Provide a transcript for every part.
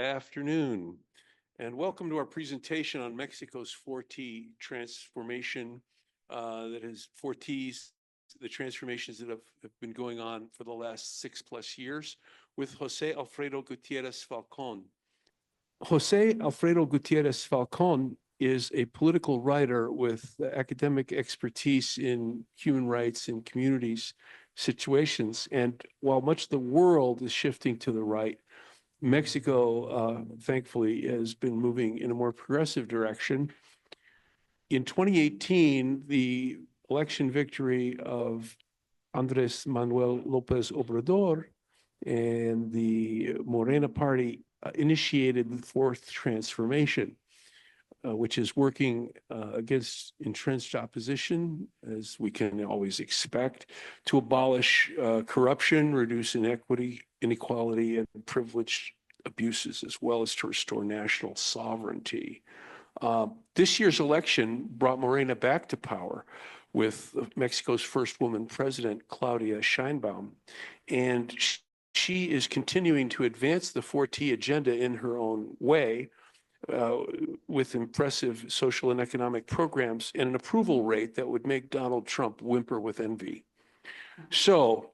Afternoon, and welcome to our presentation on Mexico's 4T transformation. That is 4Ts, the transformations that have been going on for the last 6+ years with Jose Alfredo Gutierrez Falcon. Jose Alfredo Gutierrez Falcon is a political writer with academic expertise in human rights and communities situations. And while much of the world is shifting to the right, Mexico, thankfully, has been moving in a more progressive direction. In 2018, the election victory of Andrés Manuel López Obrador and the Morena Party initiated the fourth transformation, which is working against entrenched opposition, as we can always expect, to abolish corruption, reduce inequality, and privilege abuses, as well as to restore national sovereignty. This year's election brought Morena back to power with Mexico's first woman president, Claudia Sheinbaum, and she is continuing to advance the 4T agenda in her own way, with impressive social and economic programs and an approval rate that would make Donald Trump whimper with envy. So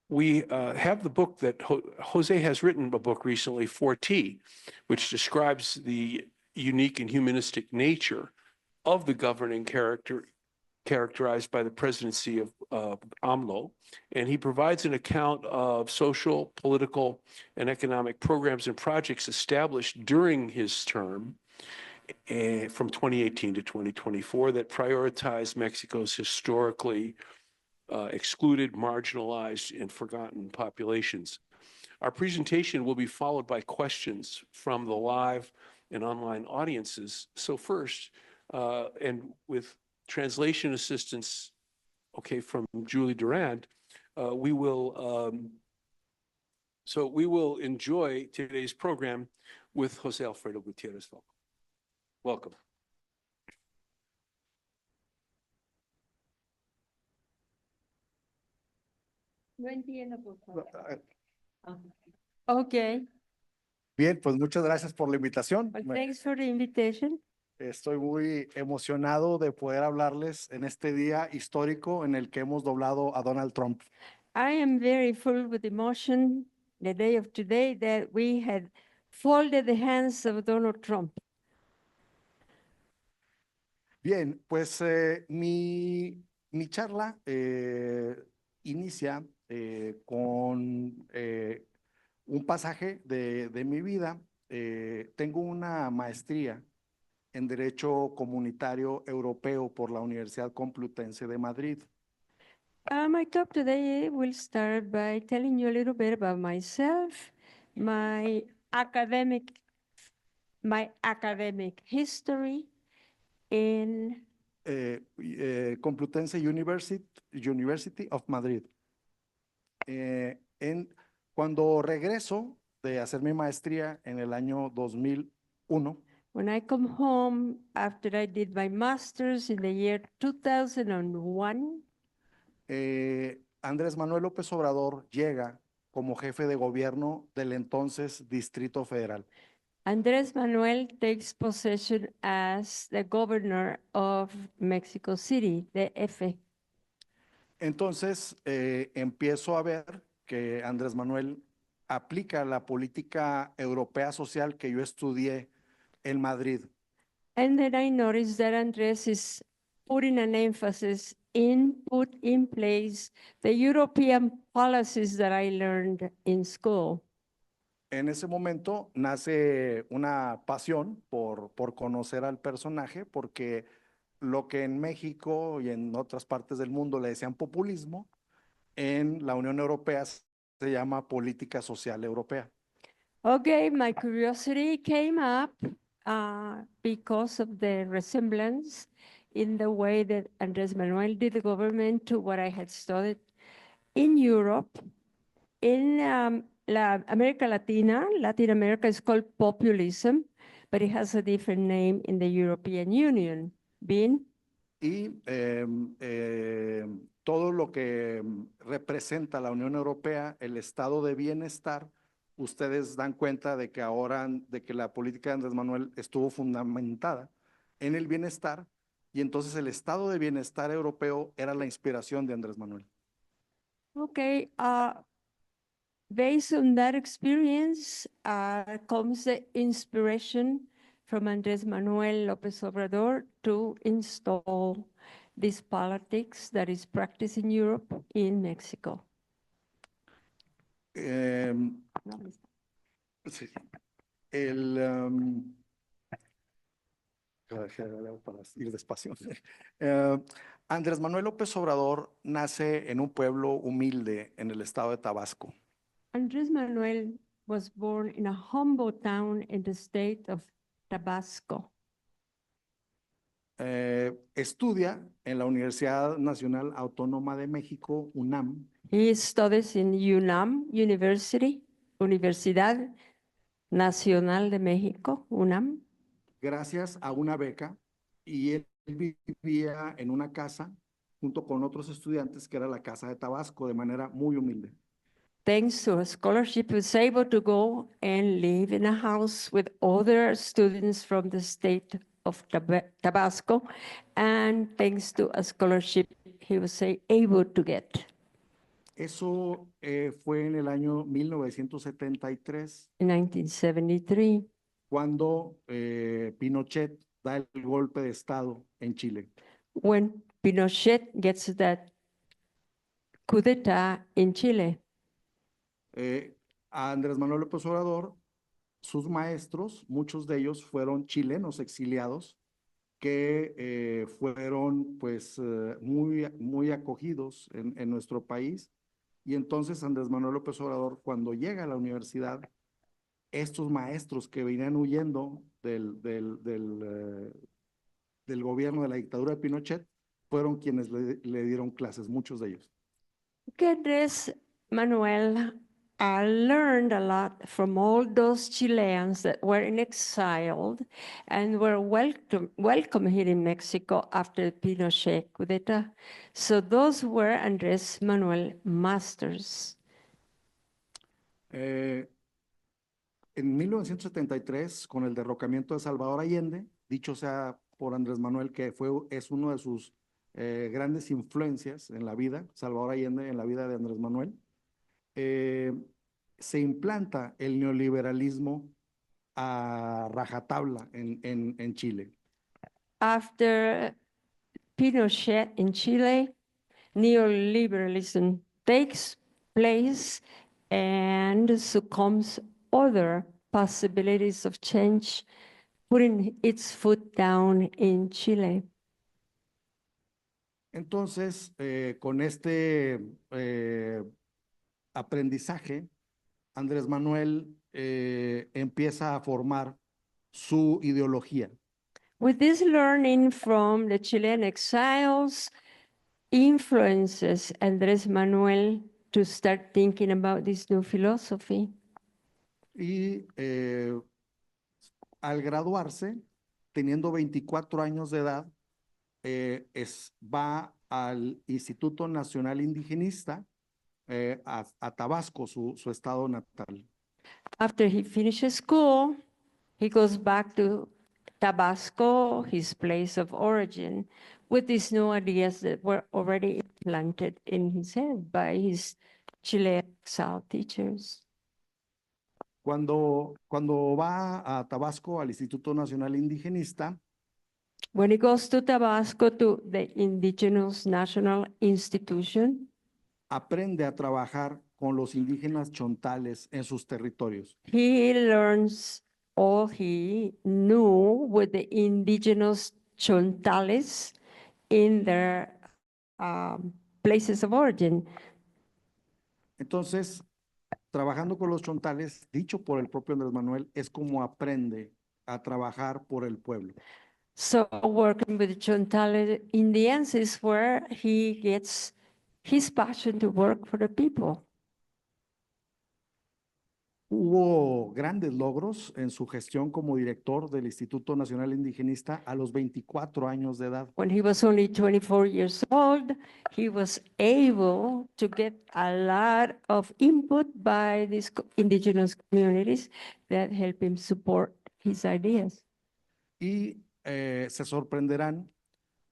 we have the book that Jose has written, a book recently, 4T, which describes the unique and humanistic nature of the governing characterized by the presidency of AMLO, and he provides an account of social, political, and economic programs and projects established during his term from 2018 to 2024 that prioritize Mexico's historically excluded, marginalized, and forgotten populations. Our presentation will be followed by questions from the live and online audiences. So first, and with translation assistance, from Julie Durand, we will enjoy today's program with Jose Alfredo Gutierrez Falcon. Welcome. No entiendo, por favor. Okay. Bien, pues muchas gracias por la invitación. Well, thanks for the invitation. Estoy muy emocionado de poder hablarles en este día histórico en el que hemos doblado a Donald Trump. I am very full with emotion the day of today that we had folded the hands of Donald Trump. Bien, pues mi charla inicia con un pasaje de mi vida. Tengo una maestría en Derecho Comunitario Europeo por la Universidad Complutense de Madrid. My talk today will start by telling you a little bit about myself, my academic history in Complutense University of Madrid. Cuando regreso de hacer mi maestría en el año 2001, when I come home after I did my master's in the year 2001, Andrés Manuel López Obrador llega como jefe de gobierno del entonces Distrito Federal. Andrés Manuel takes possession as the governor of Mexico City, DF. Entonces empiezo a ver que Andrés Manuel aplica la política europea social que yo estudié en Madrid. And then I noticed that Andrés is putting an emphasis put in place the European policies that I learned in school. En ese momento nace una pasión por conocer al personaje, porque lo que en México y en otras partes del mundo le decían populismo, en la Unión Europea se llama política social europea. Okay, my curiosity came up because of the resemblance in the way that Andrés Manuel did the government to what I had studied in Europe. In America Latina, Latin America is called populism, but it has a different name in the European Union, being y todo lo que representa la Unión Europea, el estado de bienestar, ustedes dan cuenta de que ahora, de que la política de Andrés Manuel estuvo fundamentada en el bienestar, y entonces el estado de bienestar europeo era la inspiración de Andrés Manuel. Okay, based on that experience, comes the inspiration from Andrés Manuel López Obrador to install this politics that is practiced in Europe in Mexico. Sí. El, para ir despacio. Andrés Manuel López Obrador nace en un pueblo humilde en el estado de Tabasco. Andrés Manuel was born in a humble town in the state of Tabasco. Estudia en la Universidad Nacional Autónoma de México, UNAM, He studies in UNAM University, Universidad Nacional de México, UNAM, gracias a una beca, y él vivía en una casa junto con otros estudiantes que era la Casa de Tabasco, de manera muy humilde. thanks to a scholarship, he was able to go and live in a house with other students from the state of Tabasco. And thanks to a scholarship, he was able to get. Eso fue en el año 1973, In 1973, cuando Pinochet da el golpe de Estado en Chile. when Pinochet gets that coup d'etat in Chile. A Andrés Manuel López Obrador, sus maestros, muchos de ellos fueron chilenos exiliados que fueron pues muy acogidos en nuestro país. Y entonces Andrés Manuel López Obrador, cuando llega a la universidad, estos maestros que venían huyendo del gobierno de la dictadura de Pinochet, fueron quienes le dieron clases, muchos de ellos. Andrés Manuel learned a lot from all those Chileans that were in exile and were welcome here in Mexico after the Pinochet coup d'etat. So those were Andrés Manuel masters. En 1973, con el derrocamiento de Salvador Allende, dicho sea por Andrés Manuel que es uno de sus grandes influencias en la vida, Salvador Allende en la vida de Andrés Manuel, se implanta el neoliberalismo a rajatabla en Chile. After Pinochet in Chile, neoliberalism takes place and succumbs other possibilities of change, putting its foot down in Chile. Entonces, con este aprendizaje, Andrés Manuel empieza a formar su ideología. With this learning from the Chilean exiles, influences Andrés Manuel to start thinking about this new philosophy. Y al graduarse, teniendo 24 años de edad, va al Instituto Nacional Indigenista a Tabasco, su estado natal. After he finishes school, he goes back to Tabasco, his place of origin, with these new ideas that were already implanted in his head by his Chilean exile teachers. Cuando va a Tabasco, al Instituto Nacional Indigenista, When he goes to Tabasco, to the Indigenous National Institution, aprende a trabajar con los indígenas chontales en sus territorios. he learns all he knew with the indigenous Chontales in their places of origin. Entonces, trabajando con los chontales, dicho por el propio Andrés Manuel, es como aprende a trabajar por el pueblo. So working with the Chontales Indians is where he gets his passion to work for the people. Hubo grandes logros en su gestión como director del Instituto Nacional Indigenista a los 24 años de edad. When he was only 24 years old, he was able to get a lot of input by these indigenous communities that help him support his ideas. Y se sorprenderán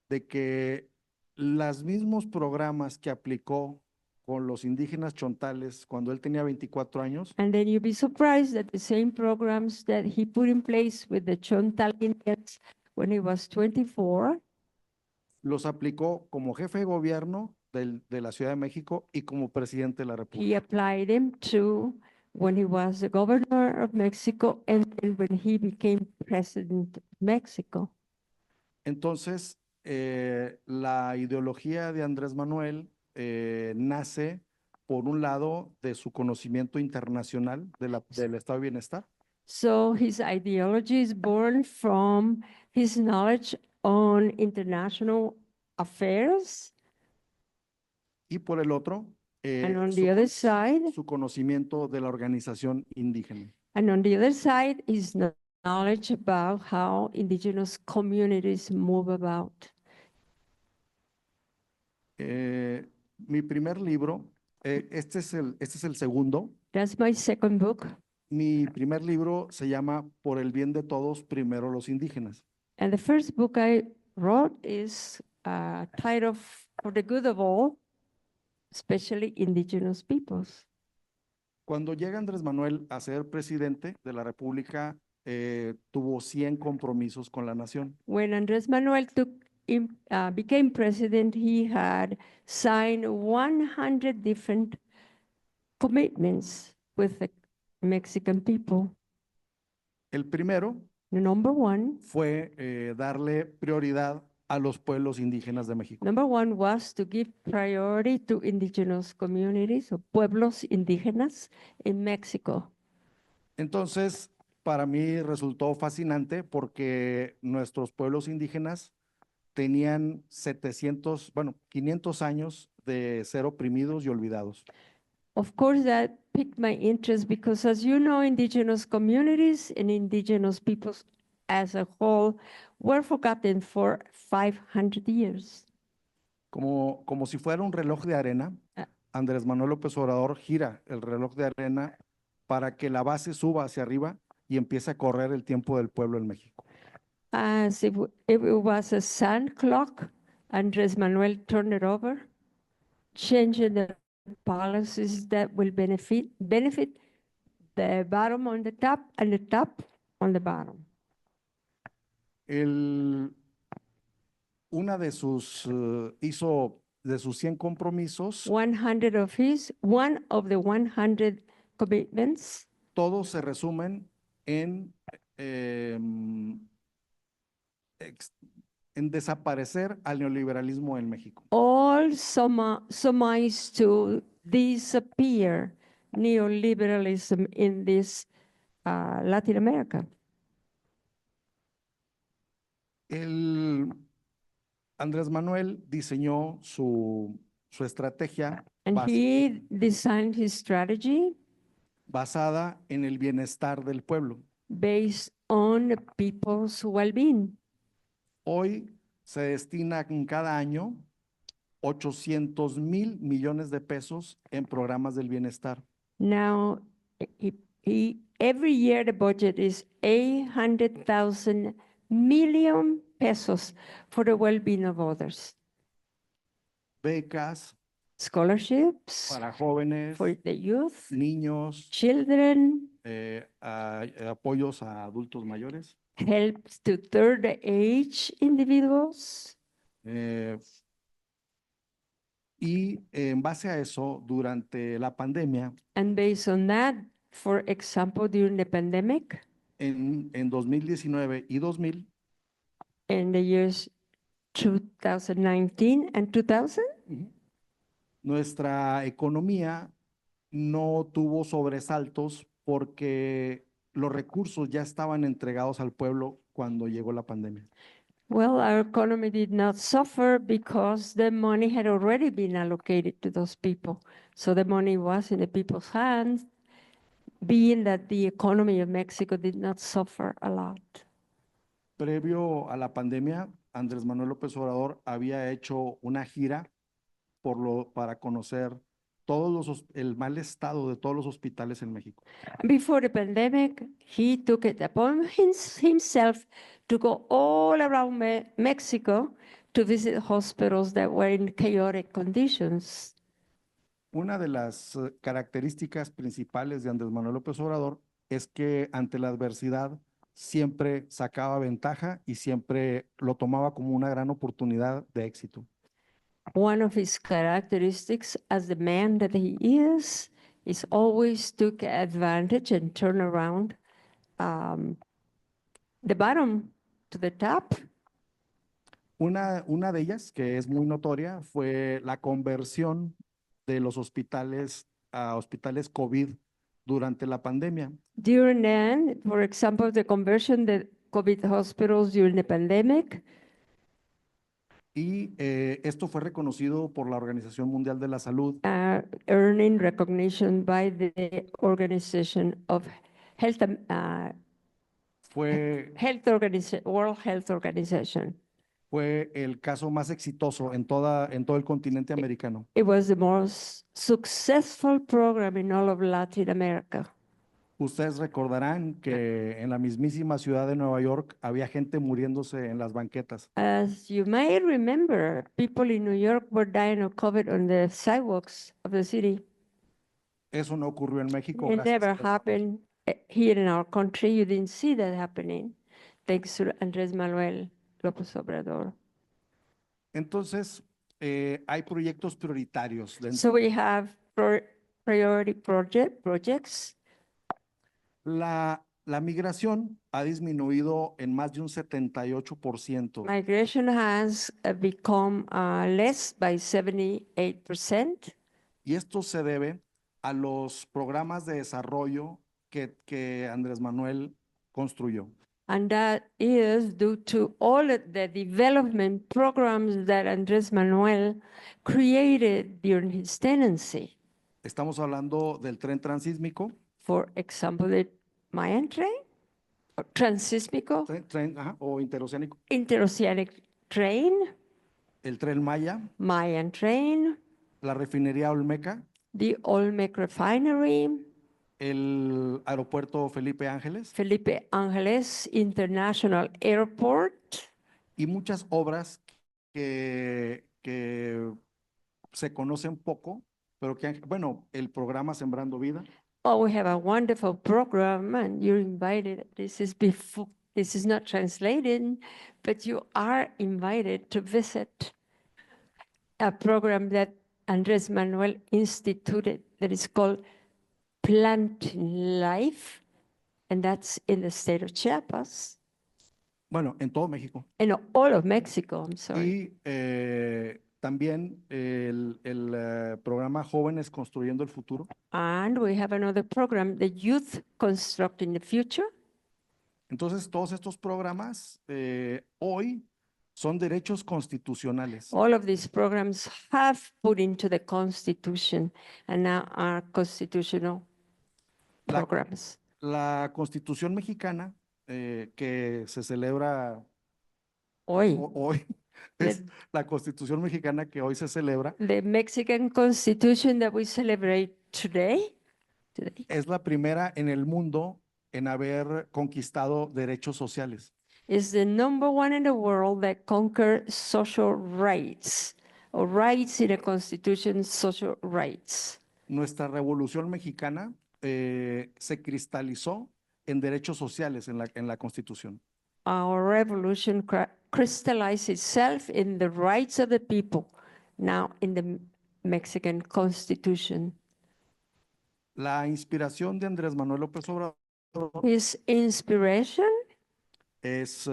de que los mismos programas que aplicó con los indígenas chontales cuando él tenía 24 años, And then you'll be surprised that the same programs that he put in place with the Chontal Indians when he was 24, los aplicó como jefe de gobierno de la Ciudad de México y como presidente de la he República. applied them to when he was the governor of Mexico and then when he became president of Mexico. Entonces, la ideología de Andrés Manuel nace, por un lado, de su conocimiento internacional del estado de bienestar, So his ideology is born from his knowledge on international affairs. y por el otro, And on su, the other side, su conocimiento de la organización indígena. his knowledge about how indigenous communities move about. Mi primer libro, este es el segundo. That's my second book. Mi primer libro se llama Por el bien de todos, primero los indígenas. And the first book I wrote is titled For the Good of All, especially indigenous peoples. Cuando llega Andrés Manuel a ser presidente de la República, tuvo 100 compromisos con la nación. When Andres Manuel became president, he had signed 100 different commitments with the Mexican people. El primero The number one fue darle prioridad a los pueblos indígenas de México. was to give priority to indigenous communities or pueblos indígenas in Mexico. Entonces, para mí resultó fascinante porque nuestros pueblos indígenas tenían 500 años de ser oprimidos y olvidados. Of course, that piqued my interest because, as you know, indigenous communities and indigenous peoples as a whole were forgotten for 500 years. Como si fuera un reloj de arena, Ah. Andrés Manuel López Obrador gira el reloj de arena para que la base suba hacia arriba y empiece a correr el tiempo del pueblo en México. As if it was a sun clock, Andres Manuel turned it over, changing the policies that will benefit the bottom on the top and the top on the bottom. Una de sus, hizo de sus 100 compromisos, 100 of one of the 100 commitments, todos se resumen en desaparecer al neoliberalismo en México. all summarized to disappear neoliberalism in this Latin America. Andrés Manuel diseñó su estrategia And bas- he designed his strategy basada en el bienestar del pueblo. based on the people's well-being. Hoy se destina en cada año 800,000 millones de pesos en programas del bienestar. Now, every year the budget is 800,000 million pesos for the well-being of others. Becas Scholarships para jóvenes, for the youth, niños, children, apoyos a adultos mayores. helps to third age individuals. Y en base a eso, durante la pandemia, And based on that, for example, during the pandemic, en 2019 y 2000, in the years 2019 and 2000, nuestra economía no tuvo sobresaltos porque los recursos ya estaban entregados al pueblo cuando llegó la pandemia. well, our economy did not suffer because the money had already been allocated to those people. So the money was in the people's hands being that the economy of Mexico did not suffer a lot. Previo a la pandemia, Andrés Manuel López Obrador había hecho una gira para conocer el mal estado de todos los hospitales en México. Before the pandemic, he took it upon himself to go all around Mexico to visit hospitals that were in chaotic conditions. Una de las características principales de Andrés Manuel López Obrador es que ante la adversidad siempre sacaba ventaja y siempre lo tomaba como una gran oportunidad de éxito. One of his characteristics as the man that he is always took advantage and turn around the bottom to the top. Una de ellas, que es muy notoria, fue la conversión de los hospitales a hospitales COVID durante la pandemia. During then, for example, the conversion the COVID hospitals during the pandemic, Y esto fue reconocido por la Organización Mundial de la Salud earning recognition by the Organization of Health, fue World Health Organization. fue el caso más exitoso en todo el continente americano. It was the most successful program in all of Latin America. Ustedes recordarán que en la mismísima ciudad de Nueva York había gente muriéndose en las banquetas. As you may remember, people in New York were dying of COVID on the sidewalks of the city. Eso no ocurrió en México. It gracias a never Dios. happened here in our country. You didn't see that happening, thanks to Andrés Manuel López Obrador. Entonces, hay proyectos prioritarios. So we have priority projects. La migración ha disminuido en más de un 78%. Migration has become less by 78%. Y esto se debe a los programas de desarrollo que Andrés Manuel construyó. And that is due to all of the development programs that Andrés Manuel created during his tenancy. Estamos hablando del tren transísmico, For example, the Mayan train, or Transísmico, o interoceánico, Interoceanic train, el tren Maya, Mayan train, la refinería Olmeca, the Olmec refinery, el aeropuerto Felipe Ángeles Felipe Ángeles International Airport, y muchas obras que se conocen poco, pero que, bueno, el programa Sembrando Vida, Oh, we have a wonderful program, and you're invited. This is not translated, but you are invited to visit a program that Andrés Manuel instituted that is called Planting Life, and that's in the state of Chiapas, bueno, en todo México. and all of Mexico, I'm sorry. Y también el programa Jóvenes Construyendo el Futuro. And we have another program, the Youth Constructing the Future. Entonces, todos estos programas hoy son derechos constitucionales. All of these programs have put into the Constitution and now are constitutional La- programs. La Constitución mexicana que se celebra Hoy, hoy, es la Constitución mexicana que hoy se celebra, the Mexican Constitution that we celebrate today es la primera en el mundo en haber conquistado derechos sociales. is the number one in the world that conquer social rights, or rights in a constitution, social rights. Nuestra Revolución Mexicana se cristalizó en derechos sociales en la Constitución. Our revolution crystallized itself in the rights of the people, now in the Mexican Constitution. La inspiración de Andrés Manuel López Obrador His inspiration es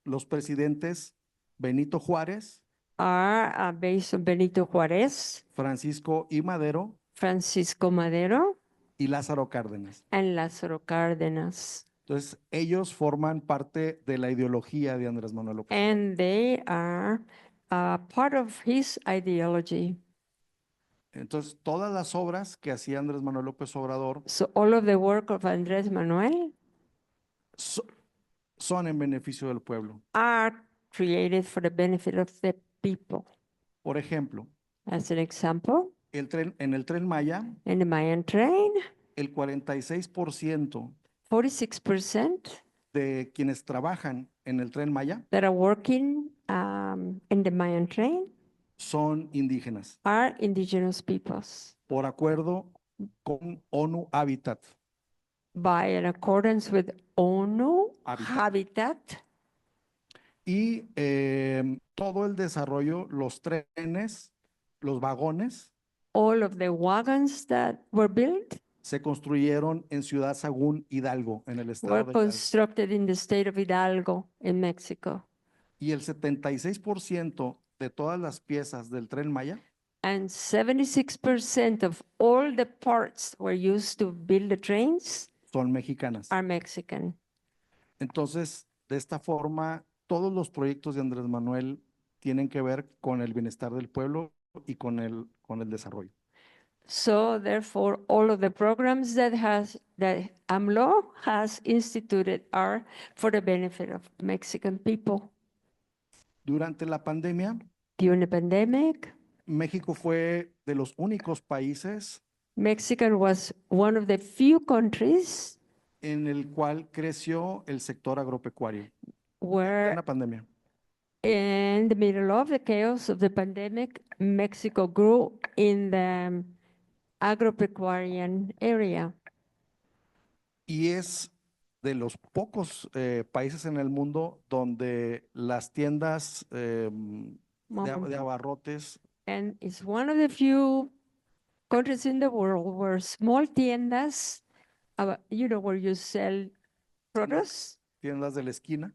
los presidentes Benito Juárez, are based on Benito Juárez, Francisco I. Madero Francisco Madero, y Lázaro Cárdenas. and Lázaro Cárdenas. Entonces, ellos forman parte de la ideología de Andrés Manuel López. And they are part of his ideology. Entonces, todas las obras que hacía Andrés Manuel López Obrador So all of the work of Andrés Manuel so- son en beneficio del pueblo. are created for the benefit of the people. Por ejemplo, As an example, en el Tren Maya, in the Mayan train, el 46% 46% de quienes trabajan en el Tren Maya that are working in the Mayan train son indígenas, are indigenous peoples por acuerdo con ONU Habitat. by in accordance with ONU Habitat. Habitat. Y todo el desarrollo, los trenes, los vagones, All of the wagons that were built se construyeron en Ciudad Sagún, Hidalgo, en el estado were de Hidalgo. constructed in the state of Hidalgo in Mexico. Y el 76% de todas las piezas del Tren Maya And 76% of all the parts were used to build the trains son mexicanas. are Mexican. Entonces, de esta forma, todos los proyectos de Andrés Manuel tienen que ver con el bienestar del pueblo y con el desarrollo. So therefore, all of the programs that AMLO has instituted are for the benefit of Mexican people. Durante la pandemia, During the pandemic, México fue de los únicos países Mexico was one of the few countries en el cual creció el sector agropecuario. En where la pandemia. in the middle of the chaos of the pandemic, Mexico grew in the agropecuarian area. Y es de los pocos países en el mundo donde las tiendas de abarrotes And it's one of the few countries in the world where small tiendas, where you sell produce, tiendas de la esquina,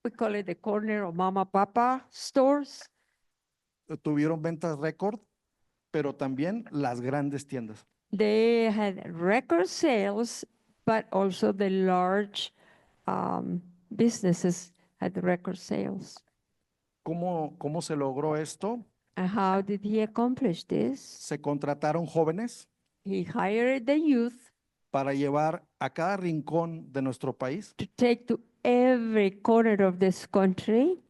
we call it the corner or mama papa stores, tuvieron ventas récord, pero también las grandes tiendas. they had record sales, but also the large businesses had record sales. ¿Cómo se logró esto? And how did he accomplish this? Se contrataron jóvenes He hired the youth para llevar a cada rincón de nuestro país to take to every corner of this country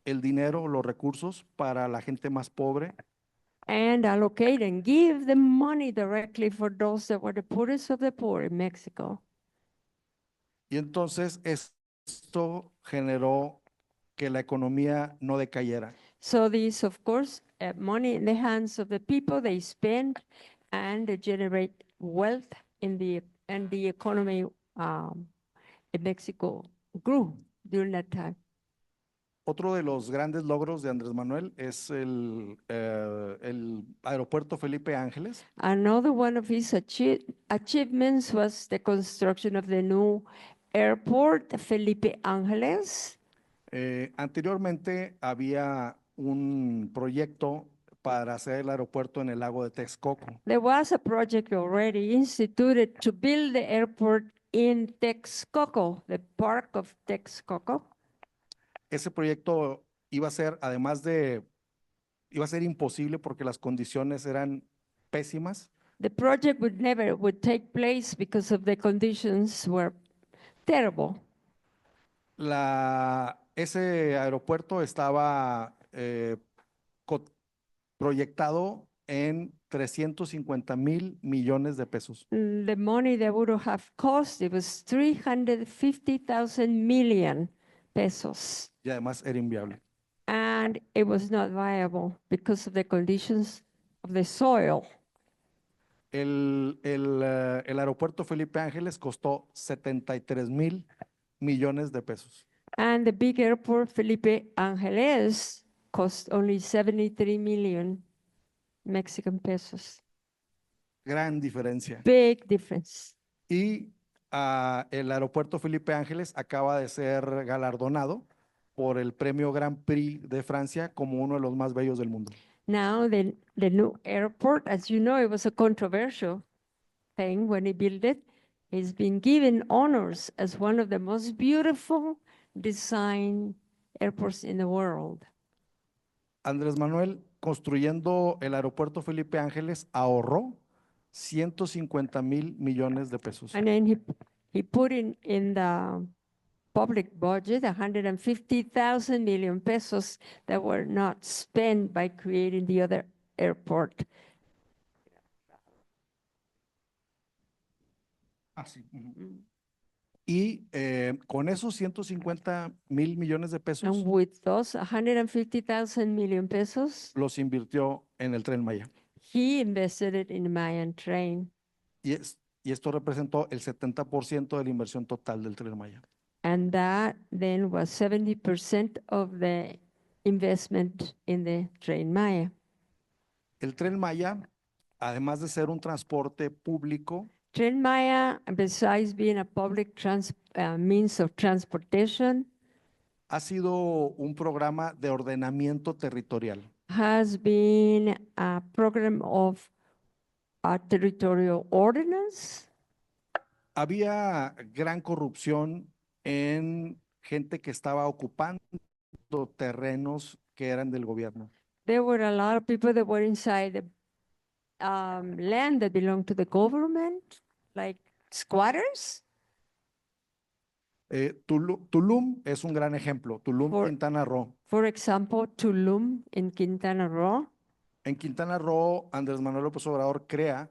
el dinero, los recursos para la gente más pobre and allocate and give the money directly for those that were the poorest of the poor in Mexico. y entonces esto generó que la economía no decayera. So this, of course, money in the hands of the people, they spend and they generate wealth and the economy in Mexico grew during that time. Otro de los grandes logros de Andrés Manuel es el aeropuerto Felipe Ángeles, Another one of his achievements was the construction of the new airport, Felipe Ángeles. Anteriormente había un proyecto para hacer el aeropuerto en el lago de Texcoco. There was a project already instituted to build the airport in Texcoco, the park of Texcoco. Ese proyecto iba a ser, iba a ser imposible porque las condiciones eran pésimas. The project would take place because of the conditions were terrible. Ese aeropuerto estaba proyectado en 350,000 millones de pesos. The money that would have cost, it was 350,000 million pesos. Y además era inviable. And it was not viable because of the conditions of the soil. El aeropuerto Felipe Ángeles costó 73,000 millones de pesos. And the big airport, Felipe Ángeles, cost only 73 million Mexican pesos. Gran diferencia. Big difference. Y el aeropuerto Felipe Ángeles acaba de ser galardonado por el premio Grand Prix de Francia como uno de los más bellos del mundo. Now, the new airport, as you know, it was a controversial thing when he built it. It's been given honors as one of the most beautiful design airports in the world. Andrés Manuel construyendo el aeropuerto Felipe Ángeles, ahorró 150,000 millones de pesos. And then he put in the public budget 150,000 million pesos that were not spent by creating the other airport. Y con esos 150,000 millones de pesos And with those 150,000 million pesos, los invirtió en el Tren Maya. he invested it in Mayan train. Y, y esto representó el 70% de la inversión total del Tren Maya. And that then was 70% of the investment in the train Maya. El Tren Maya, además de ser un transporte público, Tren Maya, besides being a public means of transportation, ha sido un programa de ordenamiento territorial. has been a program of territorial ordinance. Había gran corrupción en gente que estaba ocupando terrenos que eran del gobierno. There were a lot of people that were inside the land that belonged to the government, like squatters. Tulum es un gran ejemplo. Tulum, For- Quintana Roo. For example, Tulum in Quintana Roo. En Quintana Roo, Andrés Manuel López Obrador crea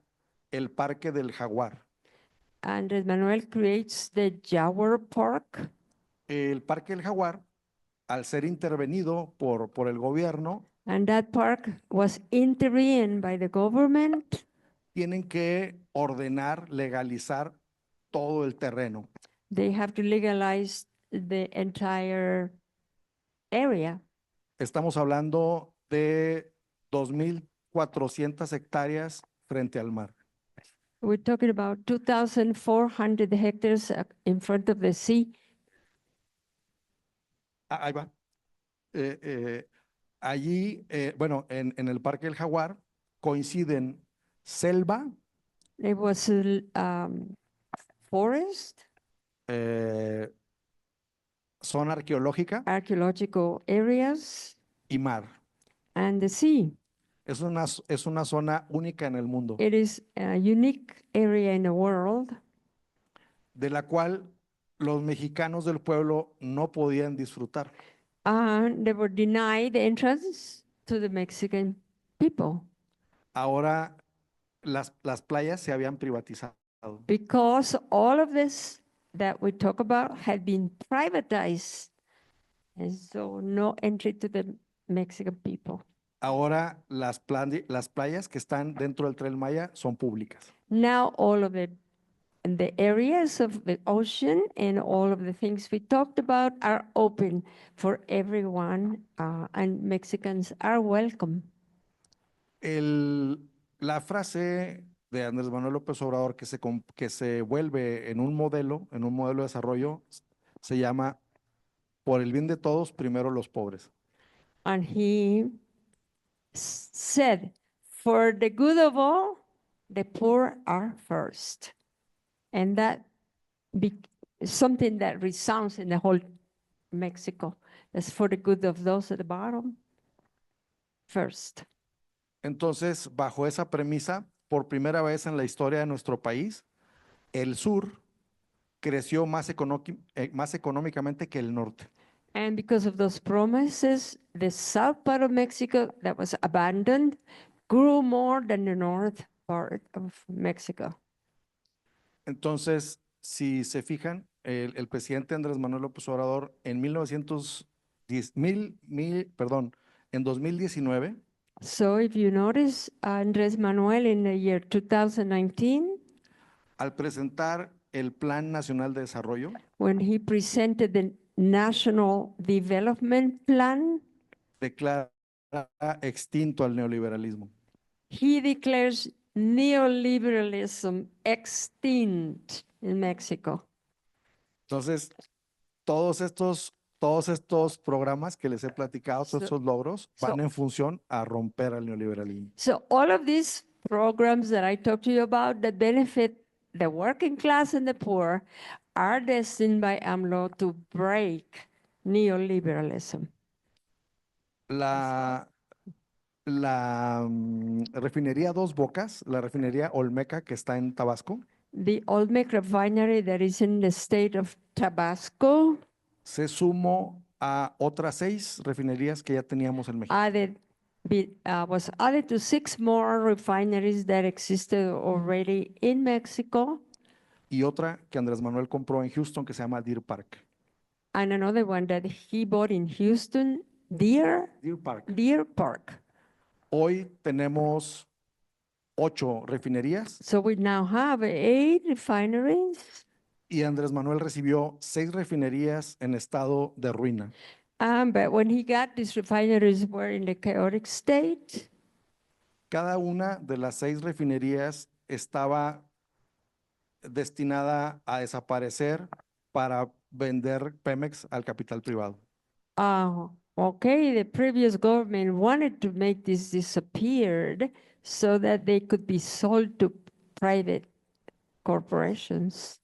el Parque del Jaguar. Andrés Manuel creates the Jaguar Park. El Parque del Jaguar, al ser intervenido por el gobierno, And that park was intervened by the government. tienen que ordenar, legalizar todo el terreno. They have to legalize the entire area. Estamos hablando de 2,400 hectáreas frente al mar. We're talking about 2,400 hectares in front of the sea. Ahí va. Allí, bueno, en el Parque del Jaguar coinciden selva, There was a forest, zona arqueológica archaeological areas, y mar. and the sea. Es una zona única en el mundo, It is a unique area in the world de la cual los mexicanos del pueblo no podían disfrutar. and they were denied entrance to the Mexican people Ahora las playas se habían privatizado. because all of this that we talk about had been privatized. And so no entry to the Mexican people. Ahora las playas que están dentro del Tren Maya son públicas. Now all of the areas of the ocean and all of the things we talked about are open for everyone, and Mexicans are welcome. La frase de Andrés Manuel López Obrador que se vuelve en un modelo de desarrollo, se llama: por el bien de todos, primero los pobres. And he said, for the good of all, the poor are first. And that is something that resounds in the whole Mexico. That's for the good of those at the bottom first. Entonces, bajo esa premisa, por primera vez en la historia de nuestro país, el sur creció más económicamente que el norte. And because of those promises, the south part of Mexico that was abandoned grew more than the north part of Mexico. Entonces, si se fijan, el presidente Andrés Manuel López Obrador en 2019, So if you notice, Andrés Manuel in the year 2019, al presentar el Plan Nacional de Desarrollo, when he presented the National Development Plan, declara extinto al neoliberalismo. he declares neoliberalism extinct in Mexico. Entonces, todos estos programas que les he platicado, todos estos logros, van en función a romper al neoliberalismo. So all of these programs that I talked to you about that benefit the working class and the poor are destined by AMLO to break neoliberalism. La la refinería Dos Bocas, la refinería Olmeca que está en Tabasco, The Olmec refinery that is in the state of Tabasco se sumó a otras 6 refinerías que ya teníamos en México. was added to 6 more refineries that existed already in Mexico, Y otra que Andrés Manuel compró en Houston que se llama Deer Park. and another one that he bought in Houston, Deer Park. Hoy tenemos 8 refinerías So we now have 8 refineries. y Andrés Manuel recibió 6 refinerías en estado de ruina. But when he got these refineries were in a chaotic state. Cada una de las 6 refinerías estaba destinada a desaparecer para vender Pemex al capital privado. Okay, the previous government wanted to make this disappeared so that they could be sold to private corporations.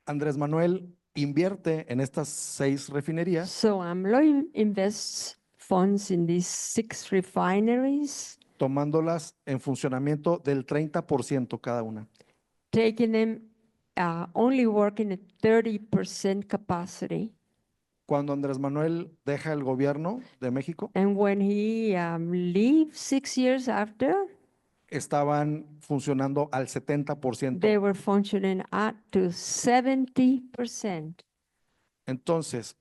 Andrés Manuel invierte en estas 6 refinerías So AMLO invests funds in these 6 refineries, tomándolas en funcionamiento del 30% cada una. taking them only working at 30% capacity. Cuando Andrés Manuel deja el gobierno de México, And when he leaves 6 years after, estaban funcionando al 70%. they were functioning at to 70%. Entonces,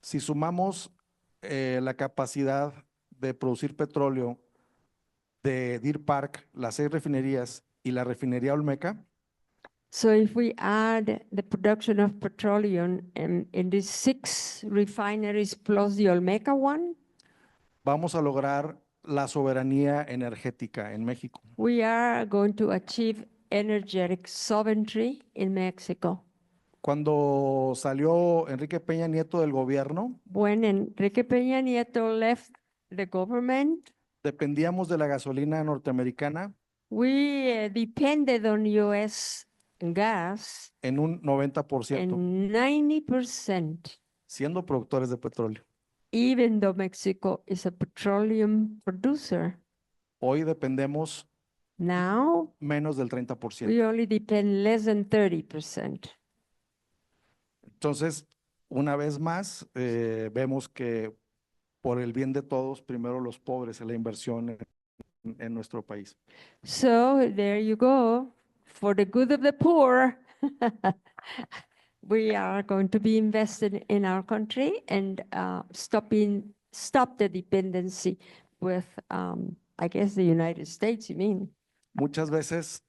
si sumamos la capacidad de producir petróleo de Deer Park, las 6 refinerías y la refinería Olmeca, So if we add the production of petroleum in these 6 refineries plus the Olmeca one, vamos a lograr la soberanía energética en México. we are going to achieve energetic sovereignty in Mexico. Cuando salió Enrique Peña Nieto del gobierno, When Enrique Peña Nieto left the government, dependíamos de la gasolina norteamericana we depended on US gas en un 90%, and 90%, siendo productores de petróleo. even though Mexico is a petroleum producer. Hoy dependemos Now, menos del 30%. we only depend less than 30%. Entonces, una vez más, vemos que por el bien de todos, primero los pobres en la inversión en nuestro país. So there you go. For the good of the poor, we are going to be invested in our country and stop the dependency with, I guess, the United States, you mean? Muchas veces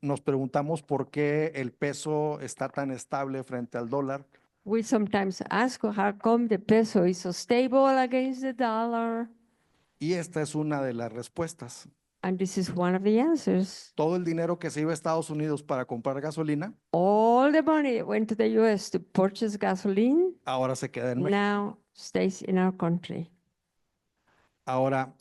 nos preguntamos por qué el peso está tan estable frente al dólar. We sometimes ask how come the peso is so stable against the dollar, Y esta es una de las respuestas. and this is one of the answers. Todo el dinero que se iba a Estados Unidos para comprar gasolina, All the money that went to the US to purchase gasoline ahora se queda en México. now stays in our country. Ahora,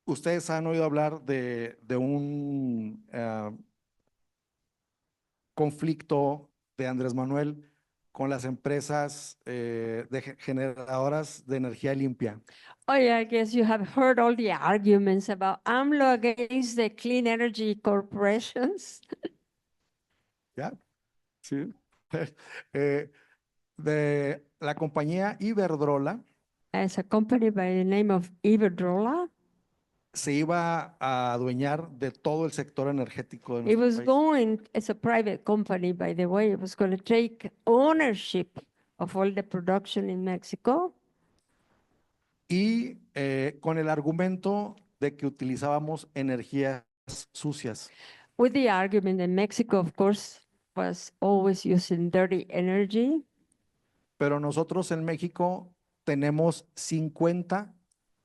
ustedes han oído hablar de un conflicto de Andrés Manuel con las empresas generadoras de energía limpia. Oh, yeah, I guess you have heard all the arguments about AMLO against the clean energy corporations. ¿Ya? Sí. De la compañía Iberdrola As a company by the name of Iberdrola, se iba a adueñar de todo el sector energético de it nuestro was país. going, as a private company, by the way, it was going to take ownership of all the production in Mexico. Y con el argumento de que utilizábamos energías sucias. With the argument that Mexico, of course, was always using dirty energy. Pero nosotros en México tenemos 50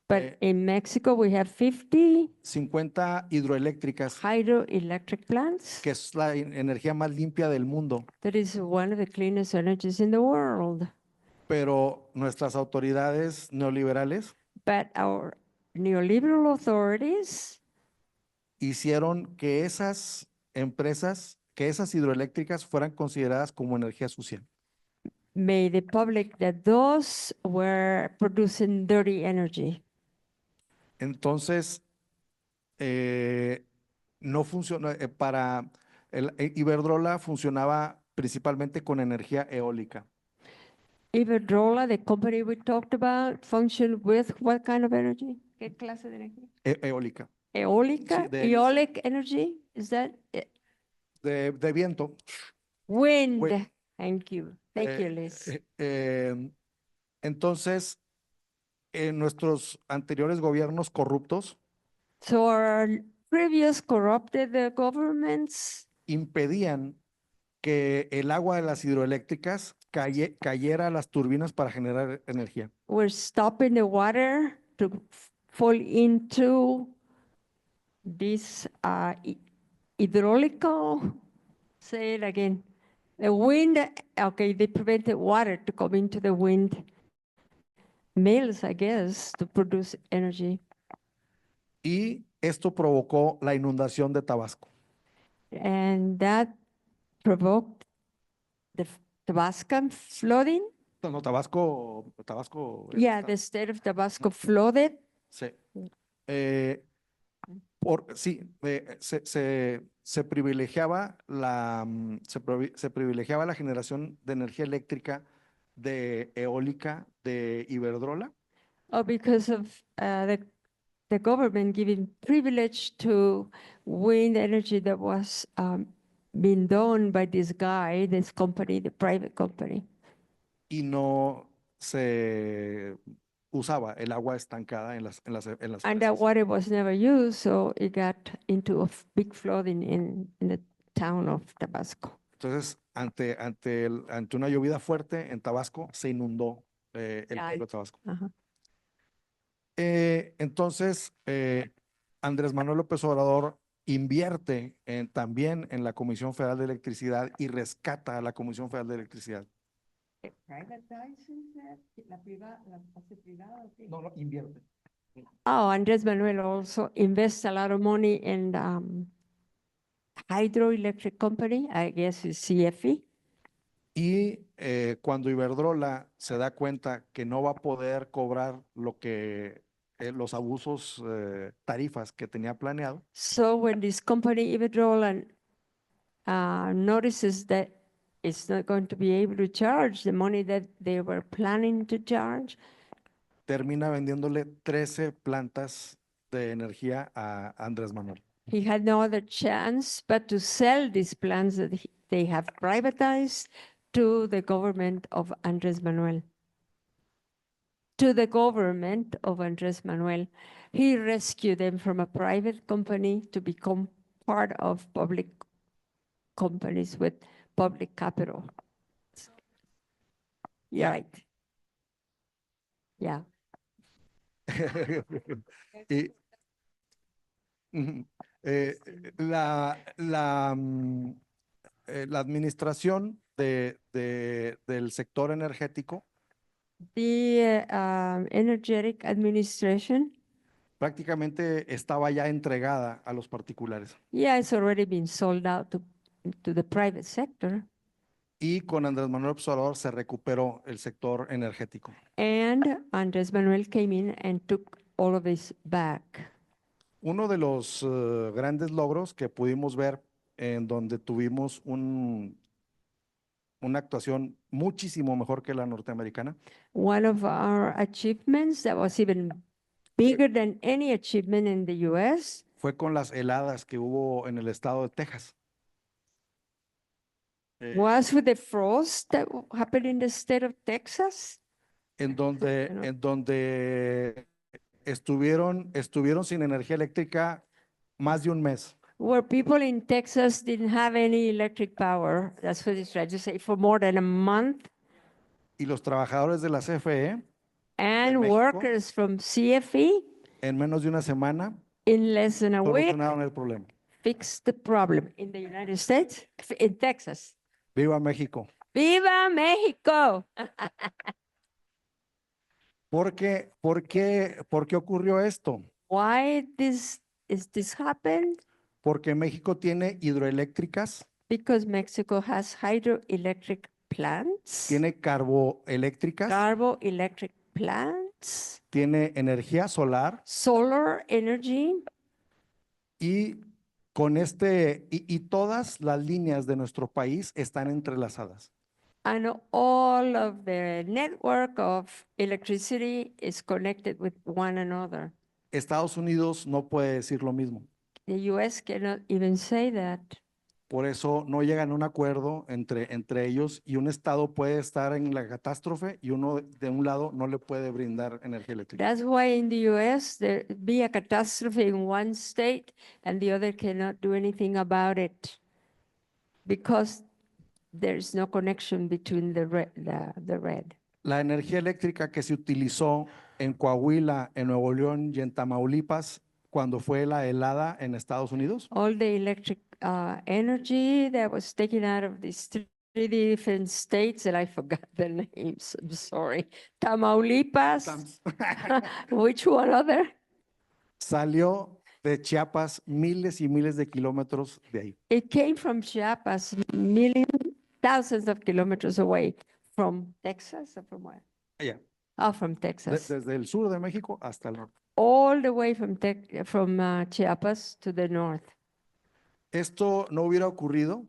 But in Mexico, we have 50 hidroeléctricas, hydroelectric plants. que es la energía más limpia del mundo. That is one of the cleanest energies in the world. Pero nuestras autoridades neoliberales But our neoliberal authorities hicieron que esas empresas que esas hidroeléctricas fueran consideradas como energía sucia. made it public that those were producing dirty energy. Entonces, no funciona, Iberdrola funcionaba principalmente con energía eólica. Iberdrola, the company we talked about, functioned with what kind of energy? ¿Qué clase de energía? Eólica, Eólica? de- Eolic energy? Is that de viento. wind? Wi- Thank you. Thank Eh, you, Liz. Entonces, en nuestros anteriores gobiernos corruptos So our previous corrupted governments impedían que el agua de las hidroeléctricas cayera a las turbinas para generar energía. were stopping the water to fall into this hydraulical, say it again, the wind, okay, they prevented water to come into the wind mills, I guess, to produce energy. Y esto provocó la inundación de Tabasco. And that provoked the Tabascan flooding. No, Tabasco, Yeah, the state of Tabasco flooded. sí. Sí, se privilegiaba se privilegiaba la generación de energía eléctrica de eólica de Iberdrola Oh, because of the government giving privilege to wind energy that was being done by this guy, this company, the private company. y no se usaba el agua estancada en las And that presas. water was never used, so it got into a big flooding in the town of Tabasco. Entonces, ante una llovida fuerte en Tabasco, se inundó el Ay. pueblo de Tabasco. Ajá. Entonces, Andrés Manuel López Obrador invierte también en la Comisión Federal de Electricidad y rescata a la Comisión Federal de Electricidad. No, no, invierte. Oh, Andres Manuel also invests a lot of money in hydroelectric company, I guess it's CFE. Y cuando Iberdrola se da cuenta que no va a poder cobrar los abusos tarifas que tenía planeado, So when this company Iberdrola notices that it's not going to be able to charge the money that they were planning to charge, termina vendiéndole 13 plantas de energía a Andrés Manuel. he had no other chance but to sell these plants that they have privatized to the government of Andres Manuel. To the government of Andres Manuel. He rescued them from a private company to become part of public companies with public capital. Yeah. Right. Yeah. Y, ujú, la administración del sector energético The energetic administration, prácticamente estaba ya entregada a los particulares. yeah, it's already been sold out to the private sector. Y con Andrés Manuel López Obrador se recuperó el sector energético. And Andres Manuel came in and took all of this back. Uno de los grandes logros que pudimos ver en donde tuvimos una actuación muchísimo mejor que la norteamericana One of our achievements that was even bigger than any achievement in the US fue con las heladas que hubo en el estado de Texas. was with the frost that happened in the state of Texas. En Bueno. donde estuvieron sin energía eléctrica más de un mes. Where people in Texas didn't have any electric power, that's what he's trying to say, for more than a month. Y los trabajadores de la CFE, And México? workers from CFE, en menos de una semana, in less than a week, solucionaron el problema. fixed the problem in the United States, in Texas. ¡Viva México! ¡Viva México! ¿Por qué ocurrió esto? Why is this happened? Porque México tiene hidroeléctricas Because Mexico has hydroelectric plants, tiene carboeléctricas, carboelectric plants, tiene energía solar solar energy, y y todas las líneas de nuestro país están entrelazadas. and all of the network of electricity is connected with one another. Estados Unidos no puede decir lo mismo. The US cannot even say that. Por eso no llegan a un acuerdo entre ellos y un estado puede estar en la catástrofe y uno de un lado no le puede brindar energía eléctrica. That's why in the US there be a catastrophe in one state and the other cannot do anything about it because there's no connection between the red. La energía eléctrica que se utilizó en Coahuila, en Nuevo León y en Tamaulipas cuando fue la helada en Estados Unidos, All the electric energy that was taken out of these three different states that I forgot the names, I'm sorry. Tamaulipas, which one other? salió de Chiapas miles y miles de kilómetros de ahí. It came from Chiapas, thousands of kilometers away from Texas or from where? Allá, Oh, from Texas. desde el sur de México hasta el norte. All the way from Chiapas to the north. Esto no hubiera ocurrido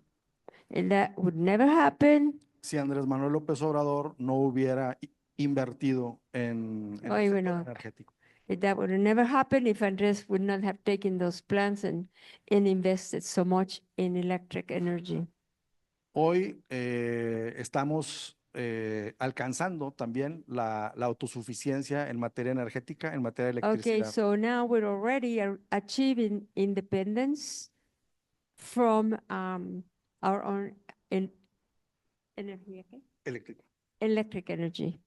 And that would never happen. si Andrés Manuel López Obrador no hubiera invertido en el sector bueno. energético. That would never happen if Andres would not have taken those plans and invested so much in electric energy. Hoy estamos alcanzando también la autosuficiencia en materia energética, en materia de Okay, electricidad. so now we're already achieving independence from our own energy, okay? Eléctrica. Electric energy.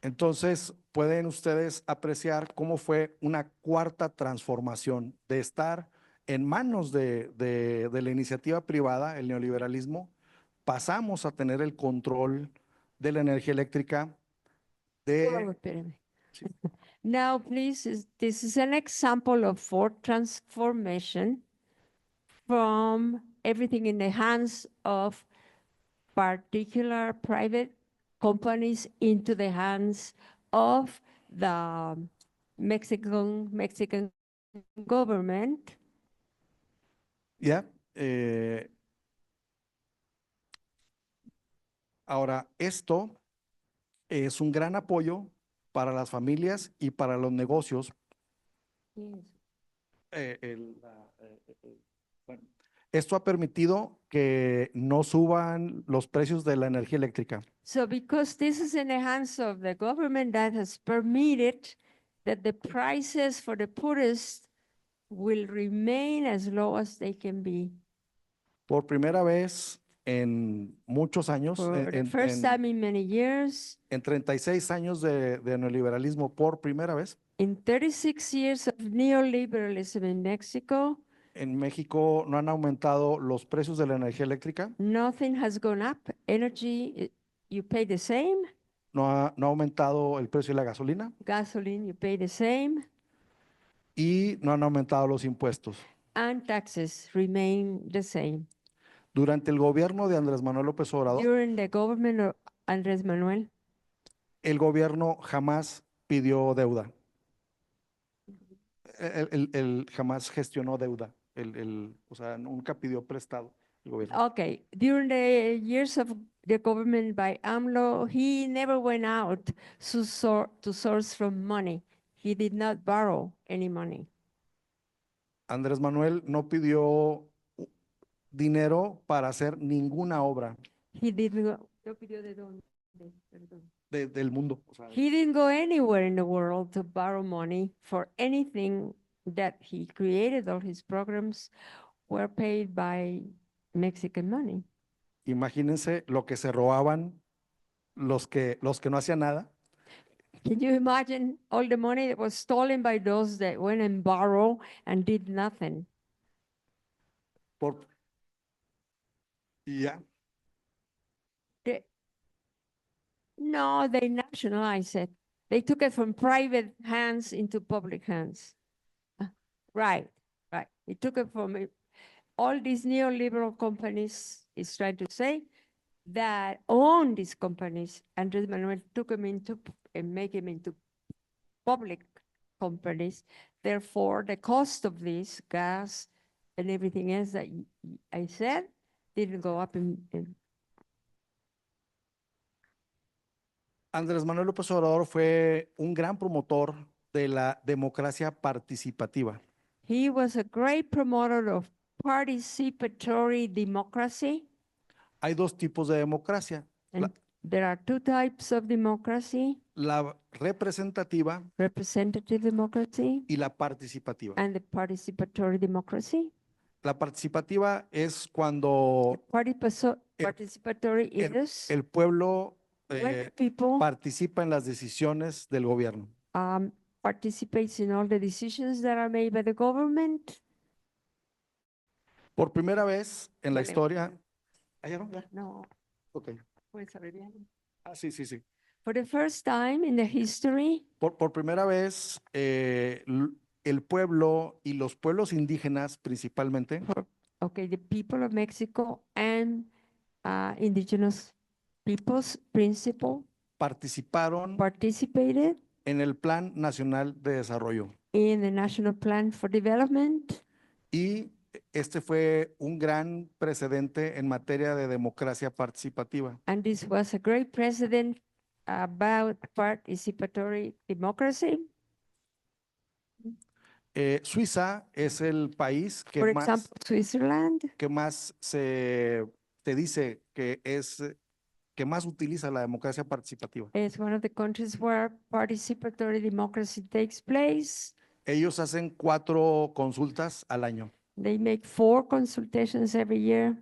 Entonces, pueden ustedes apreciar cómo fue una cuarta transformación de estar en manos de la iniciativa privada, el neoliberalismo, pasamos a tener el control de la energía eléctrica Oh, espérame. Now, please, this is an example of fourth transformation from everything in the hands of particular private companies into the hands of the Mexican government. ¿ya? Ahora, esto es un gran apoyo para las familias y para los negocios. Bueno, esto ha permitido que no suban los precios de la energía eléctrica. So because this is in the hands of the government, that has permitted that the prices for the poorest will remain as low as they can be. Por primera vez en muchos años, For the first time in many years, en 36 años de neoliberalismo, por primera vez, in 36 years of neoliberalism in Mexico, en México no han aumentado los precios de la energía eléctrica, nothing has gone up. Energy, you pay the same. no ha aumentado el precio de la gasolina Gasoline, you pay the same. y no han aumentado los impuestos. And taxes remain the same. Durante el gobierno de Andrés Manuel López Obrador, During the government of Andrés Manuel, el gobierno jamás pidió deuda. Él jamás gestionó deuda. O sea, nunca pidió prestado el gobierno. okay, during the years of the government by AMLO, he never went out to source from money. He did not borrow any money. Andrés Manuel no pidió dinero para hacer ninguna obra He didn't go, no pidió de dónde, perdón. del mundo. O sea, He didn't go anywhere in the world to borrow money for anything that he created. All his programs were paid by Mexican money. imagínense lo que se robaban los que no hacían nada. Can you imagine all the money that was stolen by those that went and borrowed and did nothing? Y ya. No, they nationalized it. They took it from private hands into public hands. Right. They took it from all these neoliberal companies is trying to say that own these companies, Andres Manuel took them into and make them into public companies. Therefore, the cost of this gas and everything else that I said didn't go up in Andrés Manuel López Obrador fue un gran promotor de la democracia participativa. He was a great promoter of participatory democracy. Hay dos tipos de democracia, And there are two types of democracy, la representativa representative democracy y la participativa. and the participatory democracy. La participativa es cuando Participatory is el pueblo when the people participa en las decisiones del gobierno. participates in all the decisions that are made by the government. Por primera vez en la Vale. historia. ¿Ah, ya no? Ya. No, Ok. puedes abreviar. Ah, sí, sí, sí. For the first time in the history, Por primera vez, el pueblo y los pueblos indígenas principalmente okay, the people of Mexico and indigenous peoples principle participaron participated en el Plan Nacional de Desarrollo. in the National Plan for Development. Y este fue un gran precedente en materia de democracia participativa. And this was a great precedent about participatory democracy. Suiza es el país For example, Switzerland que más te dice que más utiliza la democracia participativa. is one of the countries where participatory democracy takes place. Ellos hacen 4 consultas al año. They make 4 consultations every year.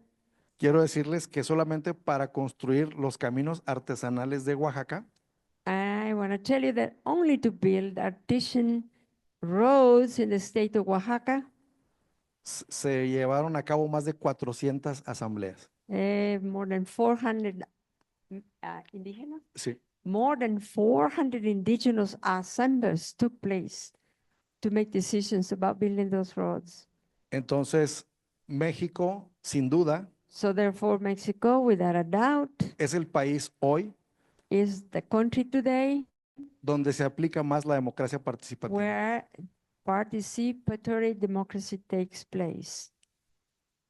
Quiero decirles que solamente para construir los caminos artesanales de Oaxaca, I want to tell you that only to build artisan roads in the state of Oaxaca, se llevaron a cabo más de 400 asambleas. more than 400 indigenous, Sí. more than 400 indigenous assemblies took place to make decisions about building those roads. Entonces, México, sin duda, So therefore, Mexico, without a doubt, es el país hoy is the country today donde se aplica más la democracia participativa. where participatory democracy takes place.